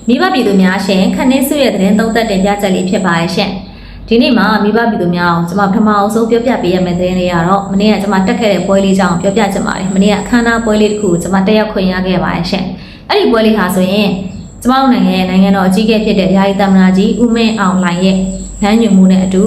မိဘပြည်သူများရှင်ခဏင်းစုရဲ့သတင်းသုံးသက်တင်ပြချက်လေးဖြစ်ပါရဲ့ရှင်ဒီနေ့မှာမိဘပြည်သူများအောင်ကျွန်မပထမအောင်ဆုံးပြောပြပေးရမယ့်သတင်းလေးကတော့မနေ့ကကျွန်မတက်ခဲ့တဲ့ပွဲလေးကြောင်းပြောပြချင်ပါတယ်မနေ့ကအခမ်းအနားပွဲလေးတစ်ခုကျွန်မတက်ရောက်ခွင့်ရခဲ့ပါရဲ့ရှင်အဲ့ဒီပွဲလေးဟာဆိုရင်ကျွန်မတို့နိုင်ငံတော်အကြီးအကဲဖြစ်တဲ့ယာယီသမ္မတကြီးဦးမင်းအောင်လှိုင်ရဲ့လမ်းညွှန်မှုနဲ့အတူ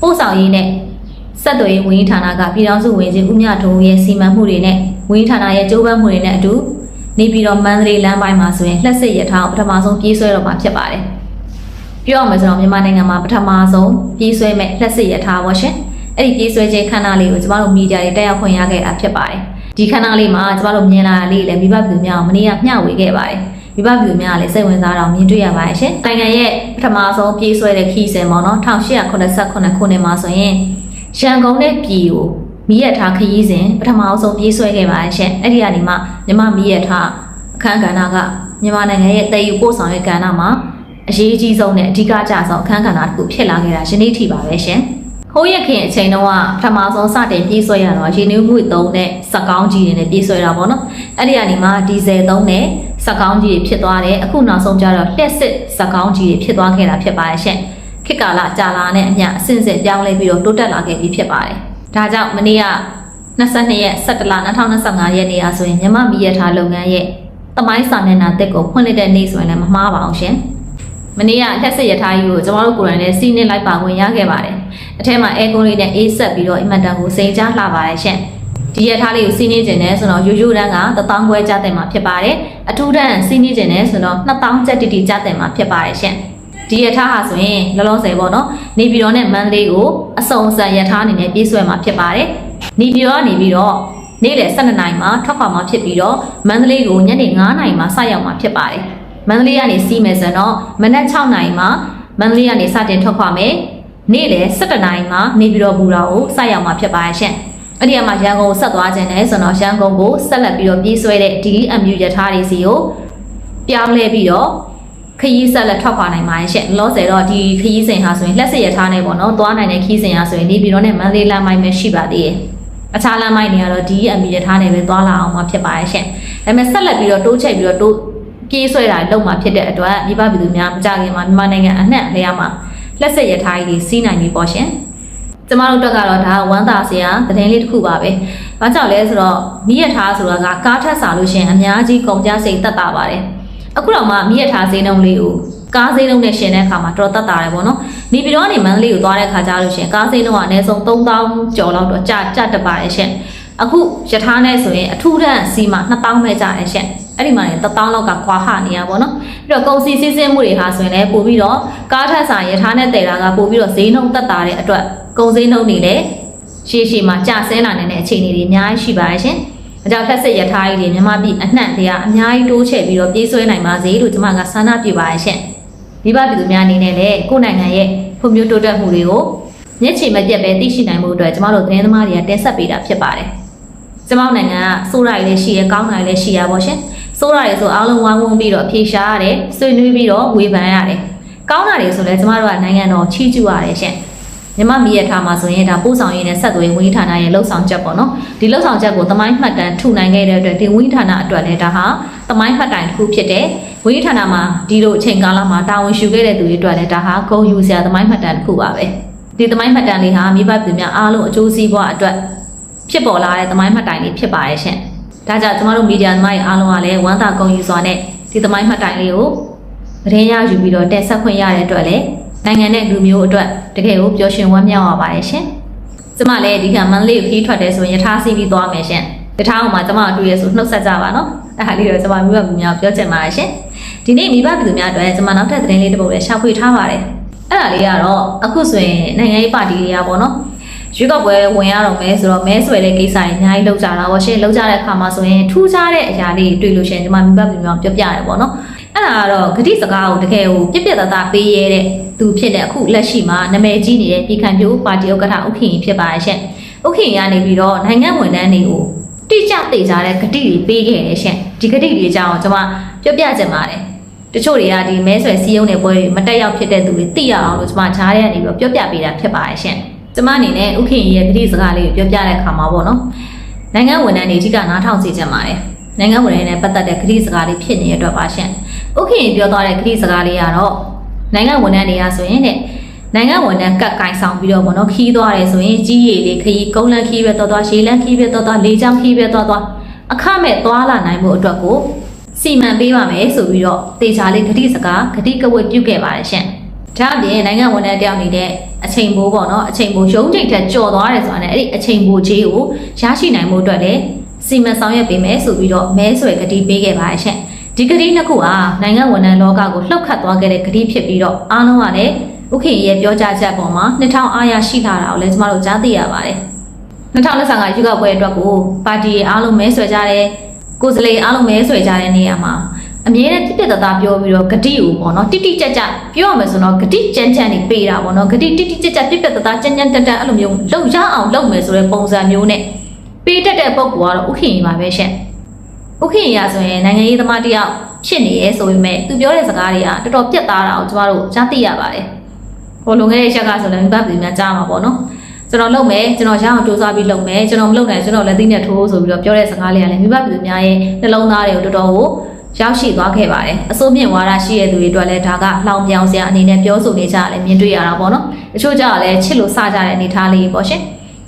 ပို့ဆောင်ရေးနဲ့ဆက်သွယ်ရေးဝန်ကြီးဌာနကပြည်ထောင်စုဝန်ကြီးဦးမြထွန်းရဲ့စီမံမှုတွေနဲ့ဝန်ကြီးဌာနရဲ့ကြိုးပမ်းမှုတွေနဲ့အတူနေပြည်တော်မန္တလေးလမ်းပိုင်းမှာဆိုရင်လက်စစ်ရထားပထမဆုံးပြေးဆွဲတော့မှာဖြစ်ပါတယ်။ပြောရမယ်ဆိုတော့မြန်မာနိုင်ငံမှာပထမဆုံးပြေးဆွဲမဲ့လက်စစ်ရထားပေါ့ရှင်။အဲ့ဒီပြေးဆွဲခြင်းခန်းနာလေးကိုကျမတို့မီဒီယာတွေတက်ရောက်ခွင့်ရခဲ့တာဖြစ်ပါတယ်။ဒီခန်းနာလေးမှာကျမတို့မြင်လာတာလေးလည်းမိဘပြည်သူများမနေ့ကမျှဝေခဲ့ပါတယ်။မိဘပြည်သူများလည်းစိတ်ဝင်စားတော့မြင်တွေ့ရပါတယ်ရှင်။နိုင်ငံရဲ့ပထမဆုံးပြေးဆွဲတဲ့ခီးစင်ပေါ့နော်1889ခုနှစ်မှာဆိုရင်ရန်ကုန်နဲ့ပြည်ကိုမီးရထားခရီးစဉ်ပထမအဆုံးပြေးဆွဲခဲ့ပါရှင်အဲ့ဒီကနေမှမြန်မာမီးရထားအခမ်းကဏ္ဍကမြန်မာနိုင်ငံရဲ့တည်ယူပို့ဆောင်ရေးကဏ္ဍမှာအရေးအကြီးဆုံးနဲ့အဓိကကျဆုံးအခမ်းကဏ္ဍတစ်ခုဖြစ်လာခဲ့တာယနေ့ထိပါပဲရှင်ဟိုးရခင်အချိန်တုန်းကပထမဆုံးစတင်ပြေးဆွဲရတော့ရေနွေးမှုသုံးတဲ့စက်ကောင်းကြီးတွေနဲ့ပြေးဆွဲတာပေါ့နော်အဲ့ဒီကနေမှဒီဇယ်သုံးတဲ့စက်ကောင်းကြီးတွေဖြစ်သွားတယ်အခုနောက်ဆုံးကျတော့လက်စစ်စက်ကောင်းကြီးတွေဖြစ်သွားခဲ့တာဖြစ်ပါရဲ့ရှင်ခေတ်ကာလကြာလာနဲ့အမျှအစဉ်စဉ်ပြောင်းလဲပြီးတော့တိုးတက်လာခဲ့ပြီဖြစ်ပါတယ်ဒါကြောင့်မနေ့က22ရက်17လ2025ရက်နေ့အားဆိုရင်မြန်မာမီးရထားလုပ်ငန်းရဲ့သမိုင်းစာမျက်နှာတစ်ကိုဖွင့်လှစ်တဲ့နေ့ဆိုရင်လည်းမမှားပါအောင်ရှင်။မနေ့ကလက်စစ်ရထားကြီးကိုကျွန်တော်တို့ကိုယ်တိုင်လည်းစီးနှင်းလိုက်ပါဝင်ရခဲ့ပါတယ်။အထက်မှာအဲကွန်လေးနဲ့အေးဆက်ပြီးတော့အင်မတန်ကိုစိန်ကြားလှပါတယ်ရှင်။ဒီရထားလေးကိုစီးနှင်းခြင်းနဲ့ဆိုတော့ရိုးရိုးတန်းက1000ခွဲကျတဲ့မှာဖြစ်ပါတယ်။အထူးတန်းစီးနှင်းခြင်းနဲ့ဆိုတော့2000ကျပ်တိတိကျတဲ့မှာဖြစ်ပါတယ်ရှင်။ဒီရထားဟာဆိုရင်လောလောဆယ်ပေါ့နော်နေပြည်တော်နဲ့မန္တလေးကိုအစုံအစံရထားအနေနဲ့ပြေးဆွဲမှာဖြစ်ပါတယ်နေပြည်တော်ကနေပြီးတော့နေ့လယ်12နာရီမှာထွက်ခွာမှာဖြစ်ပြီးတော့မန္တလေးကိုညနေ9နာရီမှာစရောက်မှာဖြစ်ပါတယ်မန္တလေးကနေစီးမယ်ဆိုတော့မနက်6နာရီမှာမန္တလေးကနေစတင်ထွက်ခွာမယ်နေ့လယ်17နာရီမှာနေပြည်တော်ဘူတာကိုစရောက်မှာဖြစ်ပါရဲ့ရှင်အဲ့ဒီမှာရန်ကုန်ကိုဆက်သွားခြင်းနဲ့ဆိုတော့ရန်ကုန်ကိုဆက်လက်ပြီးတော့ပြေးဆွဲတဲ့ DMU ရထားတွေစီကိုပြောင်းလဲပြီးတော့ခရီးဆက်လက်ထွက်ခွာနိုင်ပါရဲ့ရှင်လောဆယ်တော့ဒီခရီးစဉ်ဟာဆိုရင်လက်စစ်ရထားနဲ့ပေါ့နော်သွားနိုင်တဲ့ခရီးစဉ်ဟာဆိုရင်နေပြည်တော်နဲ့မန္တလေးလမ်းမိုင်းပဲရှိပါသေးတယ်အခြားလမ်းမိုင်းတွေကတော့ DMU ရထားနဲ့ပဲသွားလာအောင်မှာဖြစ်ပါရဲ့ရှင်ဒါပေမဲ့ဆက်လက်ပြီးတော့တိုးချက်ပြီးတော့တိုးပြေးဆွဲတာလုပ်မှာဖြစ်တဲ့အတွက်မိဘပြည်သူများမကြခင်မှာမြန်မာနိုင်ငံအနှံ့အလျားမှာလက်စစ်ရထားကြီးစီးနိုင်ပြီပေါ့ရှင်ကျမတို့တက်ကတော့ဒါဝမ်းသာစရာသတင်းလေးတစ်ခုပါပဲ။ဘာကြောင့်လဲဆိုတော့မီးရထားဆိုတာကကားထက်စားလို့ရှိရင်အများကြီးကုန်ကျစရိတ်တက်တာပါတယ်။အခုတော့မှမီးရထားဈေးနှုန်းလေးကိုကားဈေးနှုန်းနဲ့ရှင်တဲ့အခါမှာတော်တက်တာတယ်ပေါ့နော်။နေပြည်တော်ကနေမန္တလေးကိုသွားတဲ့အခါကျလို့ရှိရင်ကားဈေးနှုန်းကအနည်းဆုံး3000ကျော်လောက်တော့ကျတက်ပါတယ်ရှင်။အခုရထားနဲ့ဆိုရင်အထူးတန်းစီမှာ2000ပဲကျတယ်ရှင်။အဲ့ဒီမှာ1000လောက်ကကွာဟနေရပါတော့။ပြီးတော့ကုန်စည်စီးဆင်းမှုတွေဟာဆိုရင်လည်းပို့ပြီးတော့ကားထက်စားရထားနဲ့တည်တာကပို့ပြီးတော့ဈေးနှုန်းတက်တာတဲ့အတွက်ကုန်စည်နှုန်းတွေလည်းရှေ့မှာကျဆင်းလာနေတဲ့အခြေအနေတွေအများကြီးရှိပါရဲ့ရှင်။အကြောင်းလက်စစ်ရထားကြီးတွေမြန်မာပြည်အနှံ့တွေကအများကြီးတိုးချဲ့ပြီးတော့ပြေးဆွဲနိုင်ပါစေလို့ကျွန်မကဆန္ဒပြုပါရဲ့ရှင်။မိဘပြည်သူများအနေနဲ့လည်းကိုယ့်နိုင်ငံရဲ့ဖွံ့ဖြိုးတိုးတက်မှုတွေကိုမျက်ခြေမပြတ်ပဲသိရှိနိုင်မှုအတွက်ကျွန်တော်တို့သတင်းသမားတွေကတင်ဆက်ပေးတာဖြစ်ပါတယ်။ကျွန်မနိုင်ငံကစိုးရိုက်လည်းရှိရကောင်းတာလည်းရှိရပါရှင်။စိုးရိုက်ဆိုအားလုံးဝိုင်းဝန်းပြီးတော့ဖြေရှားရတယ်ဆွေးနွေးပြီးတော့ဝေဖန်ရတယ်။ကောင်းတာတွေဆိုလည်းကျွန်မတို့ကနိုင်ငံတော်ချီးကျူးရတယ်ရှင်။မြမမီးရထားမှာဆိုရင်ဒါပို့ဆောင်ရေးနဲ့ဆက်သွယ်ရေးဝန်ကြီးဌာနရဲ့လှုပ်ဆောင်ချက်ပေါ့နော်ဒီလှုပ်ဆောင်ချက်ကိုသမိုင်းမှတ်တမ်းထုနိုင်ခဲ့တဲ့အတွက်ဒီဝန်ကြီးဌာနအတွက်လည်းဒါဟာသမိုင်းမှတ်တိုင်တစ်ခုဖြစ်တဲ့ဝန်ကြီးဌာနမှာဒီလိုအချိန်ကာလမှာတာဝန်ယူခဲ့တဲ့သူတွေအတွက်လည်းဒါဟာဂုဏ်ယူစရာသမိုင်းမှတ်တမ်းတစ်ခုပါပဲဒီသမိုင်းမှတ်တမ်းလေးဟာမိဘပြည်များအားလုံးအကျိုးစီးပွားအတွက်ဖြစ်ပေါ်လာတဲ့သမိုင်းမှတ်တိုင်လေးဖြစ်ပါရဲ့ရှင်ဒါကြောင့်ကျမတို့မီဒီယာသမားတွေအားလုံးကလည်းဝမ်းသာဂုဏ်ယူစွာနဲ့ဒီသမိုင်းမှတ်တိုင်လေးကိုသတင်းရယူပြီးတော့တက်ဆက်ခွင့်ရတဲ့အတွက်လည်းနိုင်ငံနဲ့လူမျိုးအတွက်တကယ်ကိုပျော်ရွှင်ဝမ်းမြောက်ရပါတယ်ရှင်။ကျမလည်းဒီကမန္တလေးကိုခီးထွက်တယ်ဆိုရင်ရထားစီးပြီးသွားမယ်ရှင်။ရထားအောင်မှာကျမတို့တွေ့ရဆိုနှုတ်ဆက်ကြပါနော်။အဲ့ဒါလေးတော့ကျမမိဘပြည်များပြောချင်ပါတယ်ရှင်။ဒီနေ့မိဘပြည်သူများအတွက်ကျမနောက်ထပ်သတင်းလေးတစ်ပုဒ်လည်းရှာဖွေထားပါတယ်။အဲ့ဒါလေးကတော့အခုဆိုရင်နိုင်ငံရေးပါတီတွေကပေါ့နော်။ရွေးကောက်ပွဲဝင်ရတော့မယ်ဆိုတော့မဲဆွယ်တဲ့ကိစ္စတွေအများကြီးလုပ်ကြတာပေါ့ရှင်။လုပ်ကြတဲ့အခါမှာဆိုရင်ထူးခြားတဲ့အရာလေးတွေ့လို့ရှင်ကျမမိဘပြည်များပြောပြရတယ်ပေါ့နော်။အဲ့ဒါကတော့ဂတိစကားကိုတကယ်ကိုပြပြတသားပေးရတဲ့သူဖြစ်တဲ့အခုလက်ရှိမှာနာမည်ကြီးနေတဲ့ပြည်ခိုင်ဖြိုးပါတီဥက္ကဋ္ဌဥက္ကဋ္ဌဖြစ်ပါရဲ့ရှင်။ဥက္ကဋ္ဌကနေပြီးတော့နိုင်ငံဝန်ထမ်းတွေကိုတိကျသိကြတဲ့ဂတိတွေပေးခဲ့ရရှင်။ဒီဂတိတွေအကြောင်းကျွန်မပြောပြချင်ပါတယ်။တချို့တွေကဒီမဲဆွယ်စည်းရုံးတဲ့ပွဲတွေမတက်ရောက်ဖြစ်တဲ့သူတွေသိရအောင်လို့ကျွန်မဂျားထဲကနေပြီးပြောပြပေးတာဖြစ်ပါရဲ့ရှင်။ကျွန်မအနေနဲ့ဥက္ကဋ္ဌရဲ့ဂတိစကားလေးကိုပြောပြတဲ့အခါမှာပေါ့နော်။နိုင်ငံဝန်ထမ်းတွေအဓိကနားထောင်စေချင်ပါတယ်။နိုင်ငံဝန်ထမ်းနဲ့ပတ်သက်တဲ့ဂတိစကားလေးဖြစ်နေတဲ့အတွက်ပါရှင်။ ဥက္ကင်ပြောသွားတဲ့ခရီးစကားလေးကတော့နိုင်ငံဝန်ထမ်းတွေကဆိုရင်တဲ့နိုင်ငံဝန်ထမ်းကတ်ကင်ဆောင်ပြီးတော့ဗောနော်ခီးသွားတယ်ဆိုရင်ကြီးရည်လေးခရီးကုန်းလန်းခီးပဲသွားရေလန်းခီးပဲသွားလေကြောင်းခီးပဲသွားအခမဲ့သွားလာနိုင်မှုအတွက်ကိုစီမံပေးပါမယ်ဆိုပြီးတော့တေချာလေးခရီးစကားခရီးကဝတ်ပြုခဲ့ပါတယ်ရှင်ဒါအပြင်နိုင်ငံဝန်ထမ်းတယောက်နေတဲ့အချိန်ပိုးပေါ့နော်အချိန်ပိုးရုံးချိန်ထက်ကြော်သွားတယ်ဆိုတာနဲ့အဲ့ဒီအချိန်ပိုးကြီးကိုရရှိနိုင်မှုအတွက်လည်းစီမံဆောင်ရွက်ပေးမယ်ဆိုပြီးတော့မဲဆွယ်ကတိပေးခဲ့ပါတယ်ရှင်ဒီကတိနှစ်ခုဟာနိုင်ငံဝန်ထမ်းလောကကိုလှုပ်ခတ်သွားခဲ့တဲ့ကတိဖြစ်ပြီးတော့အားလုံးကလည်းဥက္ကဋ္ဌရဲ့ပြောကြားချက်ပေါ်မှာ2000အားရရှိလာတာကိုလည်းကျမတို့ကြားသိရပါတယ်2025ရွေးကောက်ပွဲအတွက်ကိုပါတီအားလုံးမဲဆွယ်ကြတဲ့ကိုယ်စားလှယ်အားလုံးမဲဆွယ်ကြတဲ့နေရာမှာအမြဲတမ်းပြပြတသားပြောပြီးတော့ဂတိကိုပေါ့နော်တိတိကျကျပြောရမယ်ဆိုတော့ဂတိကြမ်းကြမ်းနေပေးတာပေါ့နော်ဂတိတိတိကျကျပြပြတသားကြမ်းကြမ်းတက်တက်အဲ့လိုမျိုးလှုပ်ရအောင်လုပ်မယ်ဆိုတဲ့ပုံစံမျိုးနဲ့ပေးတတ်တဲ့ပုံကတော့ဥက္ကဋ္ဌပါပဲရှင်ဥက္ကဋ္ဌရဆိုရင်နိုင်ငံရေးသမားတယောက်ဖြစ်နေရဲဆိုပေမဲ့သူပြောတဲ့စကားတွေကတော်တော်ပြတ်သားတာကိုကျမတို့ကြားသိရပါတယ်ဟိုလွန်ခဲ့တဲ့ရက်ကဆိုလည်းမိဘပြည်များကြားမှာပေါ့နော်ကျွန်တော်လုပ်မယ်ကျွန်တော်ရအောင်စူးစမ်းပြီးလုပ်မယ်ကျွန်တော်မလုပ်နိုင်ကျွန်တော်လက်သီးနဲ့ထိုးဆိုပြီးတော့ပြောတဲ့စကားလေးကလည်းမိဘပြည်များရဲ့နှလုံးသားတွေကိုတော်တော်ကိုရောက်ရှိသွားခဲ့ပါတယ်အစိုးမြင့်ဝါဒရှိတဲ့သူတွေအတွက်လည်းဒါကလောင်ပြောင်စရာအနေနဲ့ပြောဆိုနေကြတယ်မြင်တွေ့ရတာပေါ့နော်တချို့ကြလည်းချစ်လို့စကြတဲ့အနေထားလေးပေါ့ရှင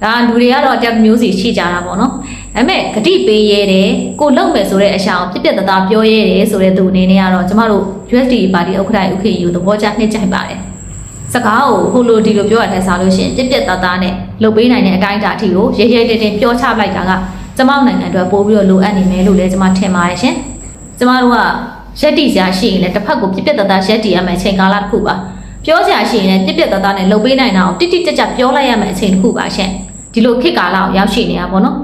်ဒါလူတွေကတော့တက်မျိုးစီရှိကြတာပေါ့နော်ဒါပေမဲ့ဂတိပေးရဲတယ်ကိုလုံမယ်ဆိုတဲ့အရာကိုပြပြတသားပြောရဲတယ်ဆိုတဲ့သူအနေနဲ့ကတော့ကျမတို့ USD ပါတီဥက္ကဋ္ဌဥက္ကဋ္ဌကိုသဘောကျနှစ်ကြိုက်ပါတယ်စကားကိုဟိုလိုဒီလိုပြောရတဲ့စားလို့ရှိရင်ပြပြတသားနဲ့လုပ်ပေးနိုင်တဲ့အတိုင်းအတာအထိကိုရဲရဲတင်းတင်းပြောချလိုက်တာကကျမနိုင်ငံအတွက်ပို့ပြီးတော့လိုအပ်နေမယ်လို့လည်းကျမထင်ပါတယ်ရှင်ကျမတို့ကရက်တီစရာရှိရင်လည်းတစ်ဖက်ကိုပြပြတသားရက်တီရမယ်အချိန်ကာလတစ်ခုပါပြောစရာရှိရင်လည်းပြပြတသားနဲ့လုပ်ပေးနိုင်တာကိုတိတိကျကျပြောလိုက်ရမယ်အချိန်တစ်ခုပါရှင်ဒီလိုခေတ်ကာလကိုရောက်ရှိနေတာပေါ့နော်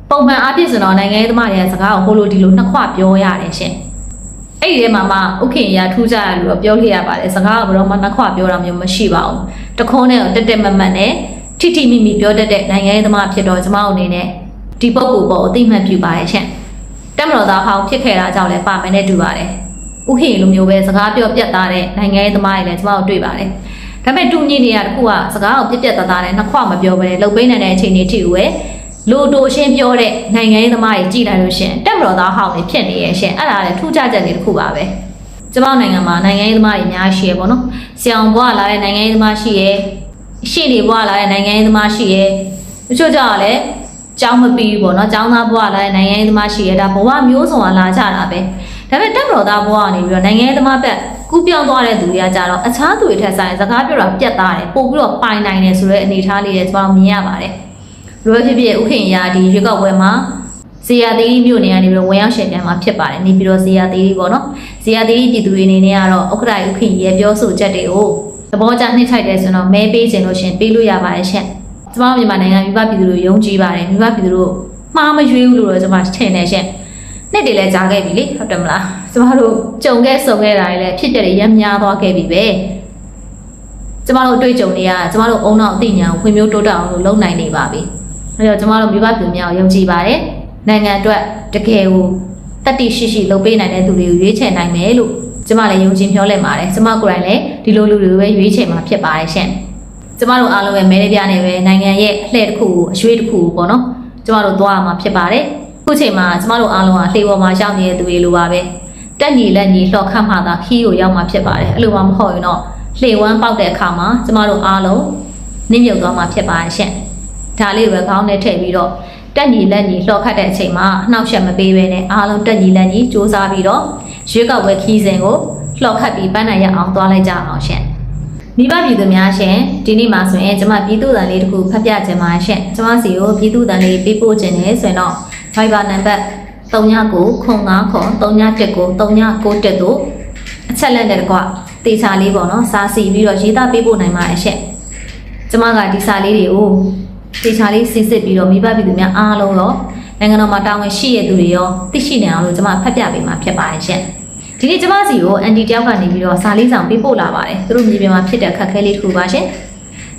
ပုံမှန်အားဖြင့်ဆိုတော့နိုင်ငံရေးသမားတွေကစကားကိုဟိုလိုဒီလိုနှစ်ခွပြောရတယ်ရှင်အဲ့ဒီထဲမှာမှဥက္ကဋ္ဌရထူးကြတယ်လို့ပြောခဲ့ရပါတယ်စကားကဘယ်တော့မှနှစ်ခွပြောတာမျိုးမရှိပါဘူးတခုံးနဲ့တက်တက်မတ်မတ်နဲ့ထိထိမိမိပြောတတ်တဲ့နိုင်ငံရေးသမားဖြစ်တော့ကျမတို့အနေနဲ့ဒီပုဂ္ဂိုလ်ပေါ်အသိမှတ်ပြုပါတယ်ရှင်တက်မတော်သားဟောင်းဖြစ်ခဲ့တာကြောင့်လည်းပါမယ်နဲ့တူပါတယ်ဥက္ကဋ္ဌလိုမျိုးပဲစကားပြောပြတ်သားတဲ့နိုင်ငံရေးသမားတွေလည်းကျမတို့တွေ့ပါတယ်ဒါပေမဲ့တူညီနေရတခုကစကားကိုပြက်ပြက်သားသားနဲ့နှစ်ခွမပြောဘဲလှုပ်ပေးနိုင်တဲ့အချိန်တွေထိဝဲလိုတိုရှင်းပြောတဲ့နိုင်ငံရေးသမားတွေကြည်လိုက်လို့ရှင်တက်မတော်သားဟောင်းတွေဖြစ်နေရဲ့ရှင်အဲ့ဒါလည်းထူးခြားချက်တွေတစ်ခုပါပဲကျမနိုင်ငံမှာနိုင်ငံရေးသမားတွေအများကြီးရှိရပေါ့နော်ဆရာအောင်ဘွားလာတဲ့နိုင်ငံရေးသမားရှိရဲ့ရှေ့နေဘွားလာတဲ့နိုင်ငံရေးသမားရှိရဲ့တချို့ကြောင့်လည်းကျောင်းမပြီးဘူးပေါ့နော်ကျောင်းသားဘွားလာတဲ့နိုင်ငံရေးသမားရှိရဲ့ဒါဘဝမျိုးစုံကလာကြတာပဲဒါပေမဲ့တက်မတော်သားဘွားကနေပြီးတော့နိုင်ငံရေးသမားဘက်ကူးပြောင်းသွားတဲ့သူတွေကကြတော့အခြားသူတွေထက်ဆိုင်စကားပြောတာပြတ်သားတယ်ပို့ပြီးတော့ပိုင်နိုင်တယ်ဆိုတဲ့အနေအထားလေးတွေကျွန်တော်မြင်ရပါတယ်လိုဖြစ်ဖြစ်ဥက္ကဋ္ဌရာဒီရွေးကောက်ပွဲမှာဇေယျသီရိမြို့နယ်ကနေပြီးတော့ဝင်ရောက်ရှင်ပြန်မှာဖြစ်ပါတယ်နေပြီးတော့ဇေယျသီရိပေါ့နော်ဇေယျသီရိပြည်သူတွေအနေနဲ့ကတော့ဥက္ကဋ္ဌရဲ့ပြောဆိုချက်တွေကိုသဘောကျနှိမ့်ထိုက်တယ်ဆိုတော့မဲပေးခြင်းလို့ရှင်ပေးလို့ရပါတယ်ရှင်ကျွန်တော်မြန်မာနိုင်ငံမိဘပြည်သူတို့ယုံကြည်ပါတယ်မိဘပြည်သူတို့မှားမရွေးဘူးလို့တော့ကျွန်မထင်တယ်ရှင်နှစ်တည်းလဲကြားခဲ့ပြီလေဟုတ်တယ်မလားကျမတို့ကြုံခဲ့ဆုံခဲ့တာတွေလည်းဖြစ်တဲ့ရမ်းများသွားခဲ့ပြီပဲကျမတို့တွေ့ကြုံနေရကျမတို့အုံနောက်အသိဉာဏ်ကိုဖွံ့ဖြိုးတိုးတက်အောင်လို့လုပ်နိုင်နေပါပြီအဲတော့ကျမတို့မိဘပြည်များကိုယုံကြည်ပါတယ်နိုင်ငံအတွက်တကယ်ကိုတတိရှိရှိလုပ်ပေးနိုင်တဲ့သူတွေကိုရွေးချယ်နိုင်မယ်လို့ကျမလည်းယုံကြည်မျှော်လင့်ပါတယ်ကျမကိုယ်တိုင်လည်းဒီလိုလူတွေပဲရွေးချယ်မှာဖြစ်ပါတယ်ရှင်ကျမတို့အားလုံးပဲမဲလေးပြနေပဲနိုင်ငံရဲ့အလှည့်တစ်ခုကိုအရွေးတစ်ခုကိုပေါ့နော်ကျမတို့သွားရမှာဖြစ်ပါတယ်ခုချိန်မှာကျမတို့အားလုံးကလှေပေါ်မှာရောက်နေတဲ့သူတွေလိုပါပဲတက်ညီလက်ညီလှော်ခတ်မှသာခီးကိုရောက်မှာဖြစ်ပါတယ်အဲ့လိုမှမဟုတ်ရင်တော့လှေဝမ်းပေါက်တဲ့အခါမှာကျမတို့အားလုံးနစ်မြုပ်သွားမှာဖြစ်ပါတယ်ရှင်ဒါလေးပဲခေါင်းနဲ့ထည့်ပြီးတော့တက်ညီလက်ညီလှော်ခတ်တဲ့အချိန်မှာအနှောက်အယှက်မပေးဘဲနဲ့အားလုံးတက်ညီလက်ညီစူးစမ်းပြီးတော့ရွေးကောက်ပွဲခီးစဉ်ကိုလှော်ခတ်ပြီးပန်းနိုင်ရအောင်သွားလိုက်ကြအောင်ရှင်မိဘပြည်သူများရှင်ဒီနေ့မှာဆိုရင်ကျမပြည်သူ့တန်လေးတစ်ခုဖတ်ပြခြင်းပါရှင်ကျမစီကိုပြည်သူ့တန်လေးပေးပို့ခြင်းနဲ့ဆိုရင်တော့Viber နံပါတ်399353193991တို့အချက်လက်နဲ့တကွတေချာလေးပေါ့နော်စာစီပြီးတော့ရေးသားပေးပို့နိုင်ပါရဲ့ရှင့်ကျမကဒီစာလေးတွေကိုတေချာလေးစစ်စစ်ပြီးတော့မိဘပြည်သူများအားလုံးရောနိုင်ငံတော်မှာတာဝန်ရှိရတဲ့သူတွေရောသိရှိနေအောင်လို့ကျမဖတ်ပြပေးမှာဖြစ်ပါရဲ့ရှင့်ဒီနေ့ကျမစီကိုအန်တီတယောက်ကနေပြီးတော့စာလေးဆောင်ပေးပို့လာပါတယ်သူတို့မြေပြင်မှာဖြစ်တဲ့အခက်အခဲလေးတစ်ခုပါရှင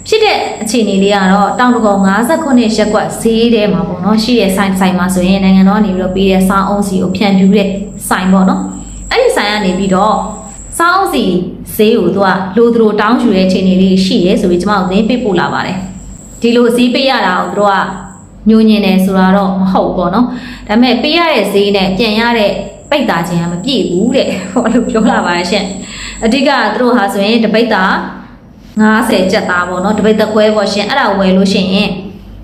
်ဖြစ်တဲ့အခြေအနေလေးကတော့တောင်တကုံ59ရက်ကွက်ဈေးထဲမှာပေါ့နော်ရှိရဲ့ဆိုင်မှာဆိုရင်နိုင်ငံတော်ကနေပြီးတော့ပေးတဲ့စားအုံးစီကိုဖြန့်ဖြူးတဲ့ဆိုင်ပေါ့နော်အဲ့ဒီဆိုင်ကနေပြီးတော့စားအုံးစီဈေးကိုသူကလိုသူတို့တောင်းယူတဲ့အခြေအနေလေးရှိရဲဆိုပြီးကျွန်မတို့သတင်းပေးပို့လာပါတယ်ဒီလိုဈေးပေးရတာကိုသူတို့ကညှို့ညင်နေဆိုတာတော့မဟုတ်ပေါ့နော်ဒါပေမဲ့ပေးရတဲ့ဈေးနဲ့ပြန်ရတဲ့ ပိတ်တာခြင်းကမပြည့်ဘူးတဲ့ဟောလို့ပြောလာပါရှင့်အဓိကသူတို့ဟာဆိုရင်တပိတ်တာ90ကျပ်သားပေါ့နော်တပိတ်တခွဲပေါ့ရှင်အဲ့ဒါဝယ်လို့ရှိရင်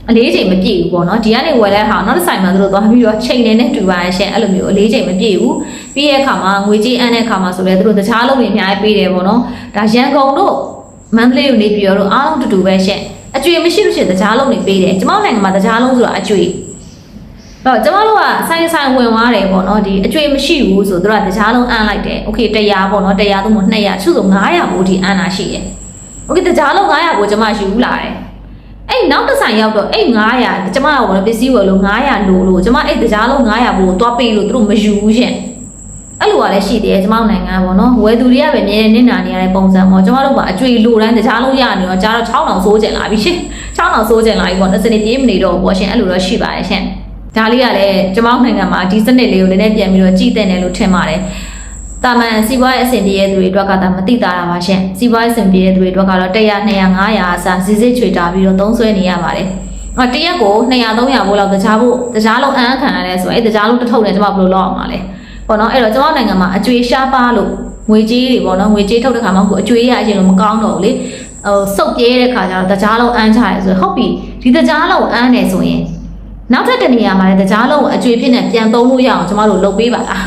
အလေးချိန်မပြည့်ဘူးပေါ့နော်ဒီကနေဝယ်တဲ့ဟာနောက်တစ်ဆိုင်မှာသူတို့သွားပြီးတော့ချိန်နေနဲ့တူပါရှင့်အဲ့လိုမျိုးအလေးချိန်မပြည့်ဘူးပြီးရဲ့အခါမှာငွေကြေးအန်းတဲ့အခါမှာဆိုလဲသူတို့တခြားလုံးတွေအများကြီးပေးတယ်ပေါ့နော်ဒါရန်ကုန်တို့မန္တလေးကိုနေပြီးတော့အားလုံးတူတူပဲရှင့်အကျွေမရှိလို့ရှိရင်တခြားလုံးတွေပေးတယ်ကျမတို့နိုင်ငံမှာတခြားလုံးဆိုတာအကျွေတော့ကျမတို့ကဆိုင်ဝင်သွားတယ်ပေါ့နော်ဒီအကျွေမရှိဘူးဆိုတော့တခြားလုံးအန်းလိုက်တယ်โอเค100ပေါ့နော်100သို့မဟုတ်200သူ့ဆို900ဘူးဒီအန်းတာရှိတယ်โอเคတခြားလုံး900ကိုကျမယူလာတယ်အဲ့နောက်တစ်ဆိုင်ရောက်တော့အဲ့900ကျမကဘောပစ္စည်းဝယ်လို့900လို့ကျမအဲ့တခြားလုံး900ဘူးသွားပေးလို့သူတို့မယူဘူးရှင်အဲ့လိုကလည်းရှိသေးတယ်ကျမတို့နိုင်ငံပေါ့နော်ဝယ်သူတွေကပဲမြဲနစ်နာနေရတဲ့ပုံစံပေါ့ကျမတို့ကအကျွေလိုတိုင်းတခြားလုံးရနေတော့ကြားတော့6000စိုးကျင်လာပြီရှင်6000စိုးကျင်လာပြီပေါ့တစ်စနေပြေးမနေတော့ဘူးပေါ့ရှင်အဲ့လိုတော့ရှိပါတယ်ရှင်ဒါလေးကလည်းကျမတို့နိုင်ငံမှာဒီစနစ်လေးကိုလည်းပြန်ပြီးတော့ကြည့်တဲ့နယ်လို့ထင်ပါတယ်တာမန်စီးပွားရေးအဆင်ပြေတဲ့သူတွေအတွက်ကဒါမသိတာပါရှင်စီးပွားရေးအဆင်ပြေတဲ့သူတွေအတွက်ကတော့100 200 500အစားစစ်စစ်ချွေတာပြီးတော့သုံးဆွဲနေရပါတယ်တရက်ကို200 300ဘိုးလောက်တခြားလုံးအန်းခံရတယ်ဆိုရင်တခြားလုံးတစ်ထုပ်နဲ့ကျမဘယ်လိုလုပ်အောင်ပါလဲပေါ့နော်အဲ့တော့ကျမတို့နိုင်ငံမှာအကျွေးရှားပါလို့ငွေကြေးတွေပေါ့နော်ငွေကြေးထုတ်တဲ့ခါမှာအကျွေးရအရင်လိုမကောင်းတော့ဘူးလေစုပ်ပြဲတဲ့ခါကျတော့တခြားလုံးအန်းချရဲဆိုဟုတ်ပြီဒီတခြားလုံးအန်းနေဆိုရင်နောက်ထပ်တနေရာမှာလည်းတခြားလုံးအကျွေးဖြစ်နေပြန်သုံးလို့ရအောင်ကျမတို့လုပ်ပေးပါလား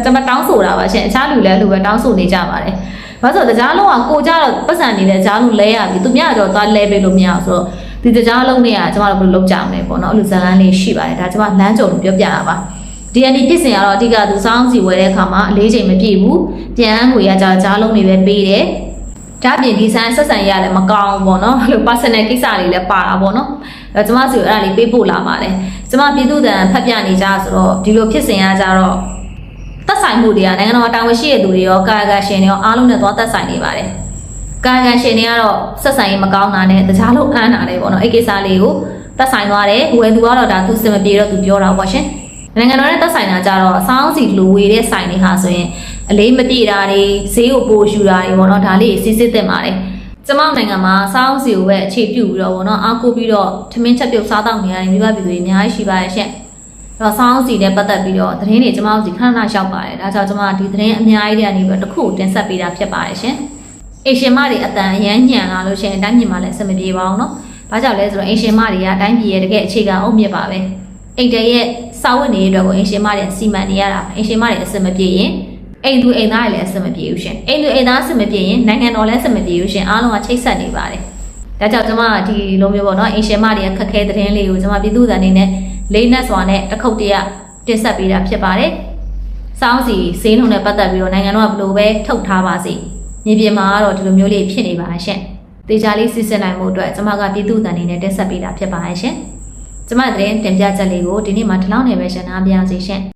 ကျမတောင်းဆိုတာပါရှင်အခြားလူလည်းလူပဲတောင်းဆိုနေကြပါတယ်ဘာလို့ဆိုတခြားလုံးကကိုကြတော့ပတ်စံနေတဲ့တခြားလုံးလဲရပြီသူများတော့သွားလဲပေးလို့မရအောင်ဆိုတော့ဒီတခြားလုံးတွေကကျမတို့ဘယ်လိုလုပ်ကြအောင်လဲပေါ့နော်အဲ့လိုဇာတ်လမ်းလေးရှိပါတယ်ဒါကျမလမ်းကြုံလို့ပြောပြတာပါDND ဖြစ်စဉ်ကတော့အဓိကသူစောင်းစီဝယ်တဲ့အခါမှာအလေးချိန်မပြည့်ဘူးပြန်ငွေရကြကြားလုံးတွေပဲပေးတယ်ဒါပြင်ဒီဇိုင်းဆက်ဆံရလည်းမကောင်းဘူးပေါ့နော်အဲ့လို personal ကိစ္စတွေလည်းပါတာပေါ့နော်အဲ့ကျမစီအဲ့ဒါလေးပေးပို့လာပါတယ်ကျမပြည်သူ့တန်ဖတ်ပြနေကြဆိုတော့ဒီလိုဖြစ်စဉ်ရကြတော့သက်ဆိုင်မှုတွေကနိုင်ငံတော်တာဝန်ရှိတဲ့သူတွေရောကာယကရှင်တွေရောအားလုံးနဲ့သွားသက်ဆိုင်နေပါတယ်ကာယကရှင်တွေကတော့ဆက်ဆံရေးမကောင်းတာနဲ့တခြားလုံးအန်းတာတယ်ပေါ့နော်အဲ့ကိစ္စလေးကိုသက်ဆိုင်သွားတယ်ဝယ်သူကတော့ဒါသူစင်မပြေတော့သူပြောတာပေါ့ရှင်နိုင်ငံတော်နဲ့သက်ဆိုင်တာကြတော့အဆောင်စီလိုဝေတဲ့ဆိုင်တွေဟာဆိုရင်အလေးမပြေတာတွေဈေးကိုပိုရှူတာတွေပေါ့နော်ဒါလေးစစ်စစ်တင်ပါတယ်ကျမနိုင်ငံမှာစောင်းစီကိုပဲအခြေပြုပြီးတော့ပေါ့နော်အားကိုးပြီးတော့ထမင်းချက်ပြုတ်စားတော့နေရတဲ့မိဘပြည်သူတွေအများကြီးရှိပါရဲ့ရှင့်တော့စောင်းစီနဲ့ပတ်သက်ပြီးတော့သတင်းတွေကျမတို့စီခဏခဏရောက်ပါတယ်ဒါကြောင့်ကျမဒီသတင်းအများကြီးတွေကနေပြီးတော့တစ်ခုတင်ဆက်ပေးတာဖြစ်ပါတယ်ရှင်အေရှင်မတွေအတန်အရမ်းညံလာလို့ရှင်အတိုင်းပြည်မှာလည်းအဆင်မပြေပါဘူးနော်ဘာကြောင့်လဲဆိုတော့အေရှင်မတွေကအတိုင်းပြည်ရဲ့တကယ်အခြေခံအုတ်မြစ်ပါပဲအိမ်တရဲ့စာဝတ်နေတဲ့အတွက်ကိုအင်ရှင်မတွေစီမံနေရတာအင်ရှင်မတွေအဆင်မပြေရင်အိမ်သူအိမ်သားတွေလည်းအဆင်မပြေဘူးရှင်အိမ်သူအိမ်သားအဆင်မပြေရင်နိုင်ငံတော်လည်းအဆင်မပြေဘူးရှင်အားလုံးကချိတ်ဆက်နေပါတယ်ဒါကြောင့်ကျွန်မဒီလိုမျိုးပေါ့နော်အင်ရှင်မတွေခက်ခဲတဲ့သတင်းလေးကိုကျွန်မပြည်သူ့အနေနဲ့လေးနက်စွာနဲ့တစ်ခုတ်တရတင်ဆက်ပေးတာဖြစ်ပါတယ်စောင်းစီဈေးနှုန်းနဲ့ပတ်သက်ပြီးတော့နိုင်ငံတော်ကဘယ်လိုပဲထုတ်ထားပါစေမြေပြင်မှာကတော့ဒီလိုမျိုးလေးဖြစ်နေပါရှင်တေချာလေးစစ်စစ်နိုင်မှုအတွက်ကျွန်မကပြည်သူ့အနေနဲ့တင်ဆက်ပေးတာဖြစ်ပါတယ်ရှင်ကျမတဲ့တင်ပြချက်လေးကိုဒီနေ့မှာဒီလောက်နေပဲရှင်းနာပြအောင်စီရှင်